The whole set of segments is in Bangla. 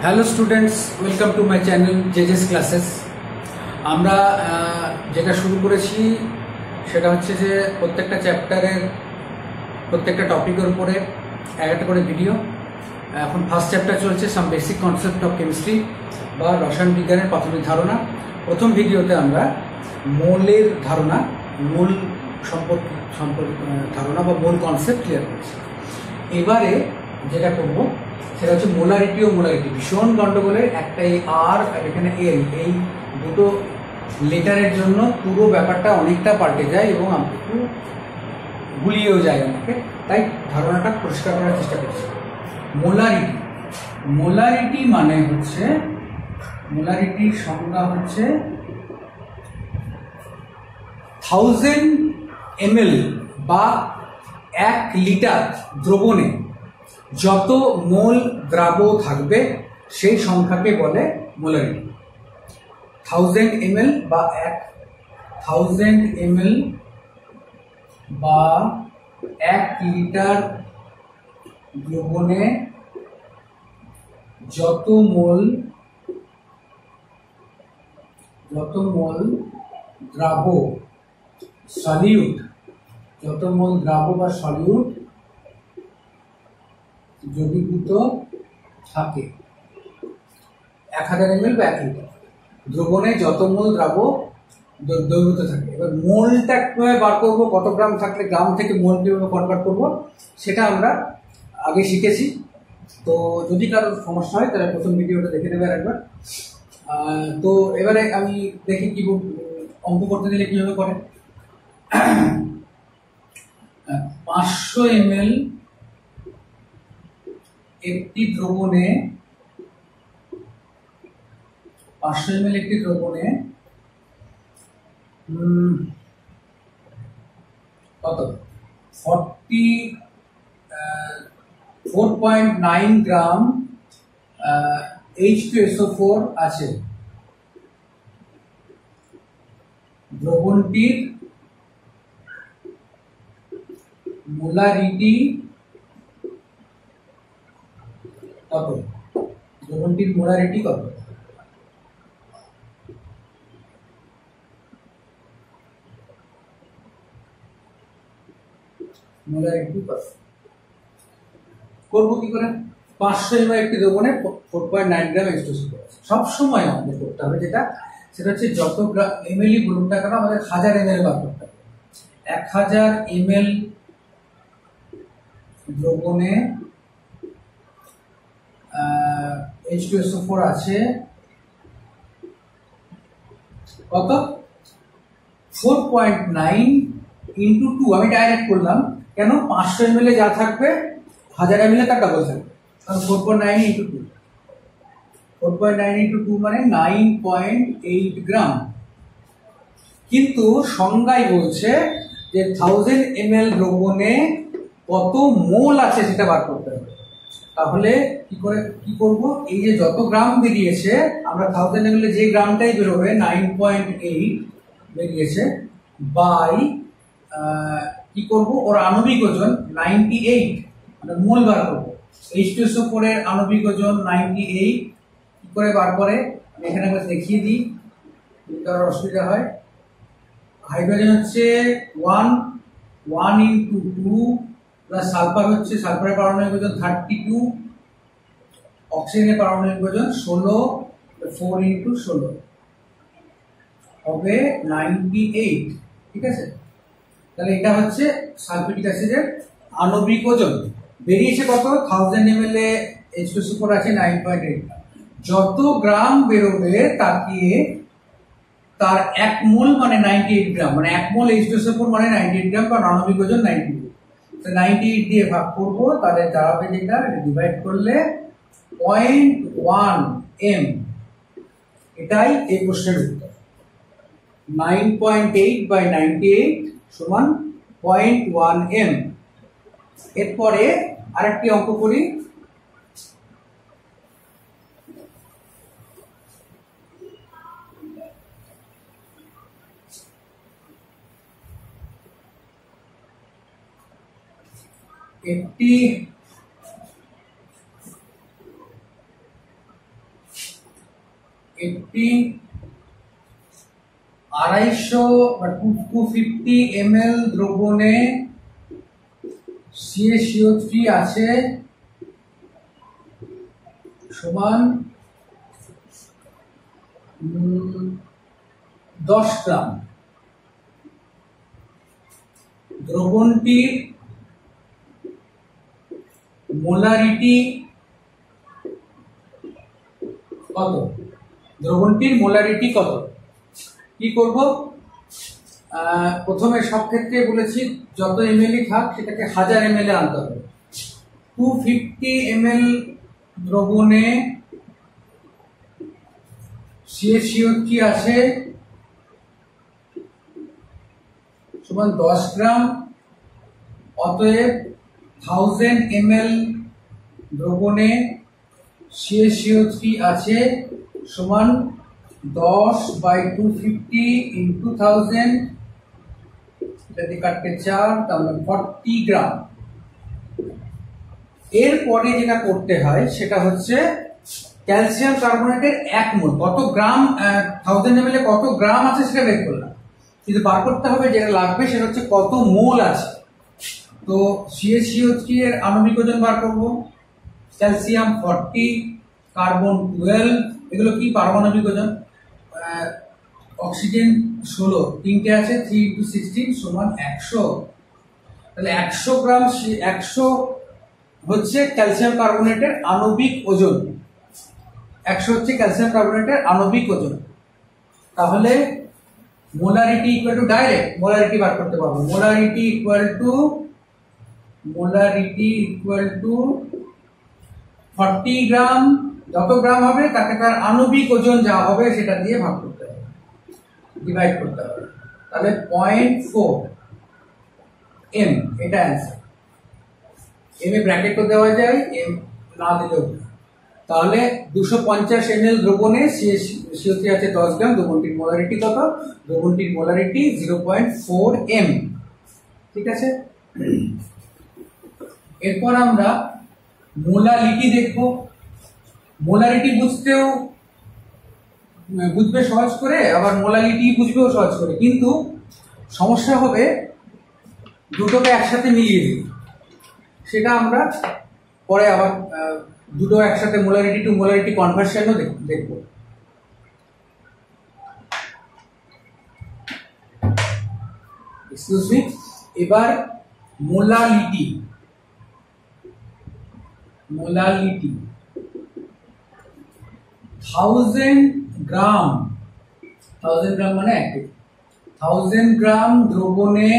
Hello students, welcome to my channel JJ's classes. আমরা যেটা শুরু করেছি সেটা হচ্ছে যে প্রত্যেকটা চ্যাপ্টারের প্রত্যেকটা টপিকের উপরে একটা করে ভিডিও। এখন ফার্স্ট চ্যাপ্টার চলছে some basic concept of chemistry বা রসায়ন বিজ্ঞানের প্রাথমিক ধারণা। প্রথম ভিডিওতে আমরা মোলের ধারণা, মোল সম্পর্কে ধারণা বা মোল কনসেপ্ট ক্লিয়ার করেছি। এবারে যেটা করবো সেটা হচ্ছে মোলারিটি ও মোলারিটি। ভীষণ গন্ডগোলের একটা এই আর এখানে এল, এই দুটো লেটারের জন্য পুরো ব্যাপারটা অনেকটা পাল্টে যায় এবং একটু গুলিয়েও যায় আমাকে, তাই ধারণাটা পরিষ্কার করার চেষ্টা করছি। মোলারিটি, মোলারিটি মানে হচ্ছে, মোলারিটির সংজ্ঞা হচ্ছে 1000 ml বা 1 লিটার দ্রবণে যত মোল দ্রাব থাকবে সেই সংখ্যাকে বলে মোলারিটি। 1000 ml বা 1000 ml বা 1 লিটার দ্রবণে যত মোল দ্রাব সলিউট, যত মোল দ্রাব বা সলিউট দ্রবীভূত থাকে, 1000 ml বা 1 লিটার দ্রবণে যত মোল দ্রাব দ্রবীভূত থাকে। এবার মোলটা কিভাবে বার করবো, কত গ্রাম থাকলে গ্রাম থেকে মোল কিভাবে কনভার্ট করবো সেটা আমরা আগে শিখেছি। তো যদি কারোর সমস্যা হয় তাহলে প্রথম ভিডিওটা দেখে নেবে একবার। তো এবারে আমি দেখি কি অঙ্ক করতে দিলে কিভাবে করে। 500 ml একটি দ্রবণে, 500 ml একটি দ্রবণে কত 4.9 গ্রাম H2SO4 আছে। দ্রবণটির মোলারিটি কত? দ্রবণটির মোলারিটি কত? মোলারিটি কত করবো কি করে? 500 ml একটি দ্রবণে 4.9 গ্রাম H2SO4 আছে। সবসময় আমাদের করতে হবে সেটা হচ্ছে যত এমএলই বলুন না কেন আমাদের 1000 ml বার করতে হবে। 1000 ml দ্রবণে H2SO4 আছে কত? 4.9 ইন্টু 2। আমি ডাইরেক্ট করলাম কেন, 500 ml যা থাকবে 1000 ml তার ডাবল থাকবে। 4.9 ইন্টু 2, 4.9 ইন্টু 2 মানে 9.8 গ্রাম। কিন্তু সংজ্ঞায় বলছে যে 1000 ml দ্রবণে কত মোল আছে সেটা বার করতে হবে। তাহলে কি করব, এই যে যত গ্রাম বেরিয়েছে, আমরা 1000 ml যে গ্রামটাই বেরোবে 9.8 বেরিয়েছে বাই কি করব, ওর আণবিক ওজন 98, মানে মোল বার করবো। H2SO4 এর আণবিক ওজন 98। কি করে বার করে আমি এখানে দেখিয়ে দিই, কারোর অসুবিধা হয়। হাইড্রোজেন হচ্ছে 1 ইন্টু 2 প্লাস সালফার হচ্ছে, সালফারের পারমাণবিক ওজন 32, অক্সিজেনের পারমাণবিক ওজন 16, 4 ইন্টু 16 হবে 98। ঠিক আছে, তাহলে এটা হচ্ছে সালফিউরিক অ্যাসিডের আণবিক ওজন। বেরিয়েছে কত? 1000 ml এ H2SO4 আছে 9.8 গ্রাম। যত গ্রাম বেরোবে তাকে তার 1 মোল মানে 98 গ্রাম, মানে 1 মোল H2SO4 মানে 98 গ্রাম, কারণ আণবিক ওজন 98। তো 98 দিয়ে ভাগ করব, তাহলে দাঁড়াবে যেটা, ডিভাইড করলে 0.1 m। এটাই এই প্রশ্নের উত্তর। 9.8 বাই 98 সমান 0.1 m। এরপরে আরেকটি অঙ্ক করি। একটি একটি 250 ml দ্রবণে CaCO3 আছে সমান 10 গ্রাম। দ্রবণটির মোলারিটি কত? দ্রবণটির মোলারিটি কত? কি করব? প্রথমে সব ক্ষেত্রে বলেছি যত ml থাক সেটাকে 1000 ml এ আনতে হবে। 250 ml দ্রবণে CaCO3 আছে সমান 10 গ্রাম। অতএব 1000 ml দ্রবণে CaCO3 আছে সমান 10/250 into 1000, এটা কাটতে 4, তাহলে 40 গ্রাম। এরপরে যেটা করতে হয় সেটা হচ্ছে ক্যালসিয়াম কার্বনেটের 1 মোল কত গ্রাম, 1000 ml কত গ্রাম আছে সেটা বের করলাম, কিন্তু বার করতে হবে যেটা লাগবে সেটা হচ্ছে কত মোল আছে। তো CaCO3 এর আণবিক ওজন বার করব। ক্যালসিয়াম 40, কার্বন 12, এগুলো কি পারমাণবিক ওজন। অক্সিজেন 16, তিনটে আছে, 3 into 16 সমান 100। তাহলে 100 গ্রাম 100 হচ্ছে ক্যালসিয়াম কার্বনেটের আণবিক ওজন। 100 হচ্ছে ক্যালসিয়াম কার্বনেটের আণবিক ওজন। তাহলে molarity equal to direct molarity বার করতে পারবো। মোলারিটি ইকুয়াল টু 40 গ্রাম, যত গ্রাম হবে তাকে তার আণবিক ওজন যা হবে সেটা দিয়ে ভাগ করতে হবে, ডিভাইড করতে হবে। তাহলে 0.4 m, এটা অ্যান্সার। m এ ব্র্যাকেট করে দেওয়া যায়, m না দিলেও। তাহলে 250 ml দ্রবণে CaCO3 আছে 10 গ্রাম। দ্রবণটির মোলারিটি কত? দ্রবণটির মোলারিটি 0.4 m। ঠিক আছে। এরপর আমরা মোলালিটি দেখব। মোলারিটি বুঝবে সহজ করে, আবার মোলালিটি বুঝবেও সহজ করে, কিন্তু সমস্যা হবে দুটোকে একসাথে মিলিয়ে দিই। সেটা আমরা পরে আবার দুটো একসাথে মোলারিটি টু মোলারিটি কনভার্সনও দেখব। Excuse me. এবার মোলালিটি 1000 গ্রাম, 1000 গ্রাম মানে 1000 গ্রাম দ্রবণে,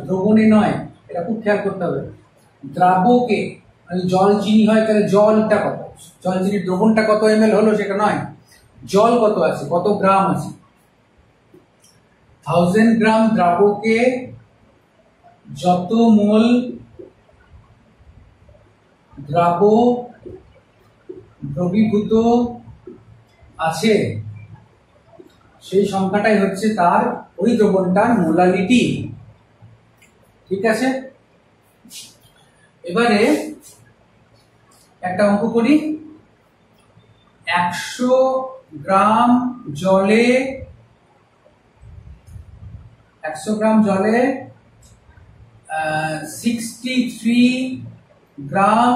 দ্রবণে নয়, এটা খুব খেয়াল করতে হবে। দ্রাবকে মানে জল চিনি হয়, তাহলে জলটা কত, জল চিনির দ্রবণটা কত ml হলো সেটা নয়, জল কত আছে, কত গ্রাম আছে। 1000 গ্রাম দ্রাবকে যত মোল দ্রবীভূত আছে সেই সংখ্যাটাই হচ্ছে তার ওই দ্রবণটার মোলালিটি। ঠিক আছে। এবারে একটা অঙ্ক করি। 100 গ্রাম জলে 63 গ্রাম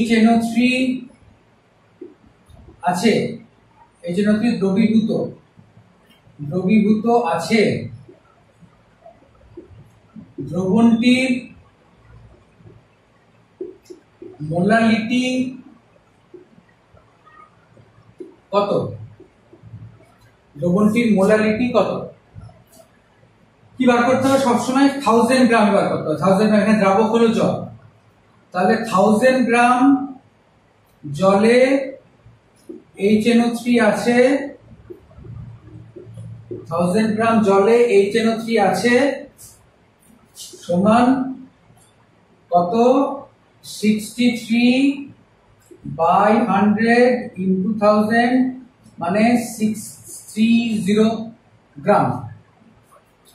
HNO3 আছে। HNO3 দ্রবীভূত আছে। দ্রবণটির মোলালিটি কত? দ্রবণটির মোলালিটি কত? কি বার করতে হবে? সবসময় 1000 গ্রাম বার করতে হবে। 1000 গ্রাম, এখানে দ্রাবক হলো জল, তাহলে 1000 গ্রাম জলে HNO3 আছে, 1000 গ্রাম জলে HNO3 আছে সমান কত? 63/100 into 1000 মানে 630 গ্রাম।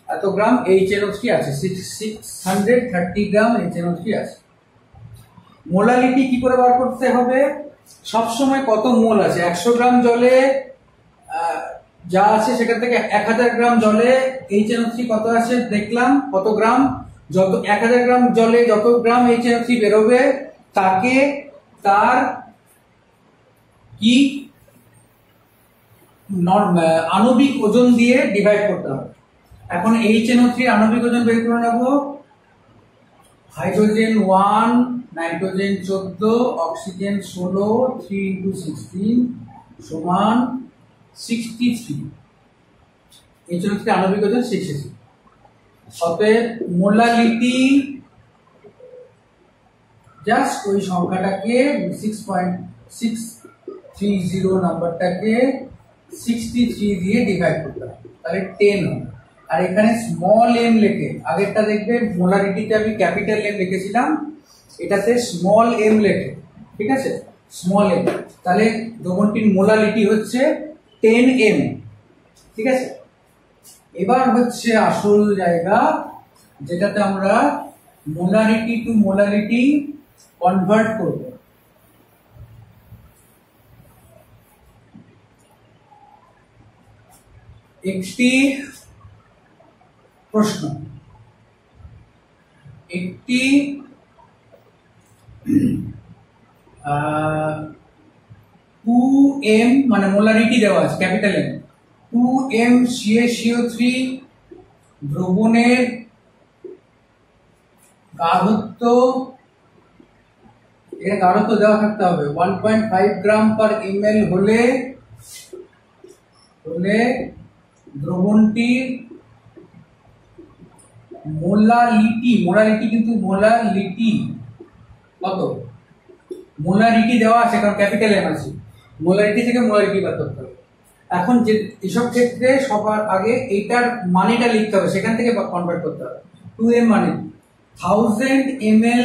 এত গ্রাম HNO3 আছে, 630 গ্রাম HNO3 আছে। মোলালিটি কি করে বার করতে হবে? সবসময় কত মোল আছে, 100 গ্রাম জলে যা আছে সেখান থেকে 1000 গ্রাম জলে HNO3 কত আছে দেখলাম, কত গ্রাম, যত 1000 গ্রাম জলে যত গ্রাম HNO3 বেরোবে তাকে তার কি আণবিক ওজন দিয়ে ডিভাইড করতে হবে। এখন HNO3 আণবিক ওজন বের করে নেব। হাইড্রোজেন 1, নাইট্রোজেন 14, অক্সিজেন 16, 3 × 16 সমান 63। HNO3 আণবিক ওজন 63। অতএব মোলালিটি জাস্ট ওই সংখ্যাটাকে 6.630 নাম্বারটাকে 63 দিয়ে ডিভাইড করতে হবে, তাহলে 10 হবে। আর এখানে স্মল m লিখে, আগেরটা দেখবে মোলারিটিতে আমি ক্যাপিটাল M লিখেছিলাম, এটাতে স্মল m লেখে, ঠিক আছে, স্মল m, তাহলে দ্রবণটির মোলালিটি হচ্ছে 10m, ঠিক আছে। এবার হচ্ছে আসল জায়গা, যেটাতে আমরা মোলারিটি টু মোলারিটি কনভার্ট করব। একটি প্রশ্ন, একটি 2m মানে মোলারিটি দেওয়া আছে ক্যাপিটাল M, 2m CaCO3 দ্রবণের গাঢ়ত্ব, এর গাঢ়ত্ব দেওয়া থাকতে হবে 1.5 গ্রাম পার ml হলে দ্রবণটির মোলারিটি কিন্তু মোলারিটি কত, মোলারিটি দেওয়া আছে কারণ ক্যাপিটাল M আছে, মোলারিটি থেকে মোলারিটি বার করতে হবে। এখন যে এসব ক্ষেত্রে সবার আগে এইটার মানেটা লিখতে হবে, সেখান থেকে কনভার্ট করতে হবে। 2m মানে 1000 ml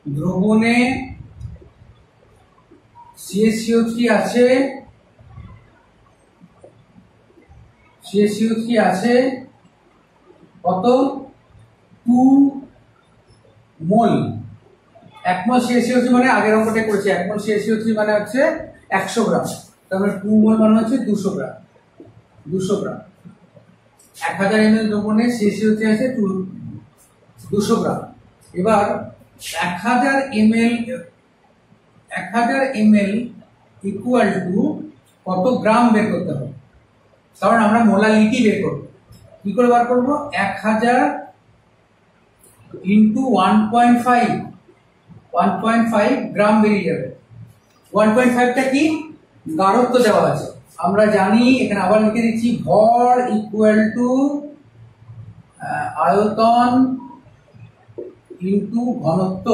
দ্রবণে CaCO3 আছে, CaCO3 আছে কত, 2 মোল। 1 মোল CaCO3 মানে আগের অঙ্কটা করেছি, 1 মোল CaCO3 মানে হচ্ছে 100 গ্রাম, তারপরে 2 মোল মানে হচ্ছে 200 গ্রাম, 200 গ্রাম। 1000 ml দ্রবণে CaCO3 আছে 200 গ্রাম। এবার 1000 ml ইকুয়াল টু কত গ্রাম বের করতে হবে, কারণ আমরা মোলালিটি বের করবো। কি করে বার করবো, 1000 ইন্টু 1.5 গ্রাম বেরিয়ে যাবে। 1.5টা কি, গাঢ়ত্ব দেওয়া আছে, আমরা জানি, এখানে আবার লিখে দিচ্ছি, ভর ইকুয়াল টু আয়তন ইন্টু ঘনত্ব,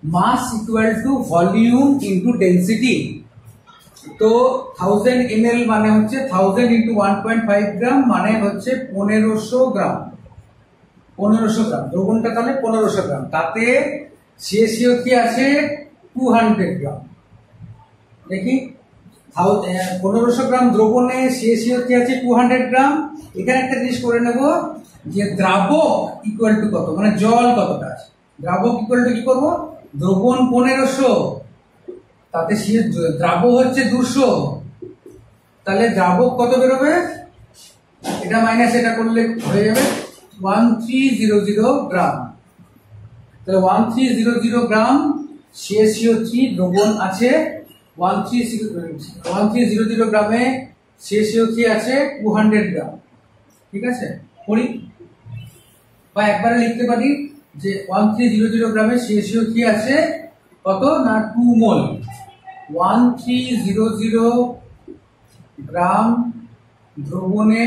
mass equal to volume into density. তো 1000 ml মানে হচ্ছে 1000 ইন্টু 1.5 গ্রাম মানে হচ্ছে 1500 গ্রাম, 1500 গ্রাম দ্রবণটা, তাহলে 1500 গ্রাম, তাতে CaCO3 আছে 200 গ্রাম। দেখি 1500 গ্রাম দ্রবণে CaCO3 আছে 200 গ্রাম। এখানে একটা জিনিস করে নেব যে দ্রাবক ইকুয়াল টু কত, মানে জল কতটা আছে, দ্রাবক ইকুয়াল টু কি করবো, দ্রবণ 1500, তাতে দ্রাবক হচ্ছে 200, তাহলে দ্রাবক কত বেরোবে, এটা মাইনাস এটা করলে হয়ে যাবে 1300 গ্রাম। তাহলে 1300 গ্রাম CaCO3 দ্রবণ আছে, 1300 গ্রামে CaCO3 আছে 200 গ্রাম, ঠিক আছে। করি বা একবারে লিখতে পারি যে 1300 গ্রামে CaCO3 আছে কত না 2 মোল। 1300 গ্রাম দ্রবণে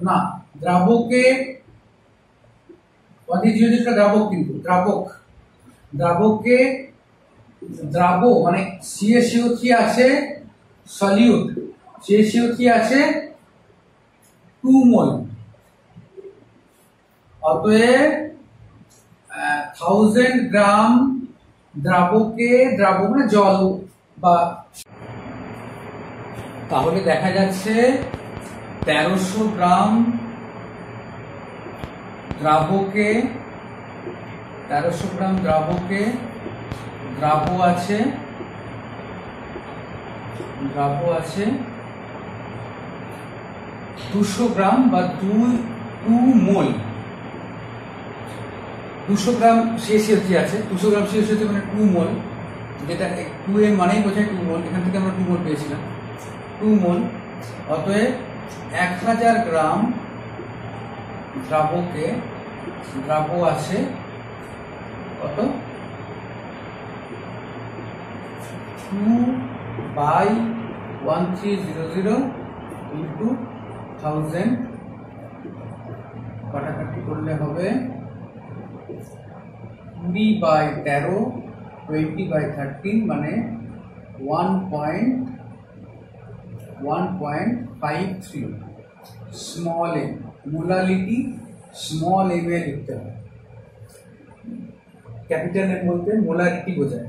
না দ্রাবকে, 1300 দ্রাবক, কিন্তু দ্রাবকে মানে CaCO3 আছে সলিউট, CaCO3 আছে 2 মোল। অতএব 1000 গ্রাম দ্রাবকে, দ্রাবক মানে জল বা, তাহলে দেখা যাচ্ছে 1300 গ্রাম দ্রাবকে 1300 গ্রাম দ্রাবকে দ্রাব আছে 200 গ্রাম বা 2 মোল। 200 গ্রাম CaCO3 আছে, 200 গ্রাম CaCO3 মানে 2 মোল, যেটা 2m মানেই বোঝায় 2 মোল, এখান থেকে আমরা 2 মোল পেয়েছিলাম, 2 মোল। অতএব 1000 গ্রাম দ্রাবকে দ্রাব আছে কত, 2/1300 ইন্টু 1000, কাটাকাটি করলে হবে 20/13, 20/13 মানে 1.53 small m. Molality small m এ লিখতে হবে, ক্যাপিটাল এম বলতে মোলারিটি বোঝায়।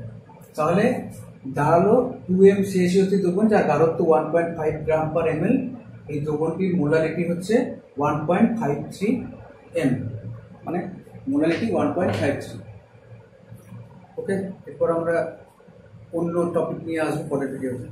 তাহলে দাঁড়ালো 2m CaCO3 দ্রবণ যার গাঢ়ত্ব 1.5 গ্রাম পার ml, এই দ্রবণটির মোলারিটি হচ্ছে 1.53 m, মানে মোলারিটি 1.53। ওকে, এরপর আমরা অন্য টপিক নিয়ে আসবো পরের ভিডিওতে।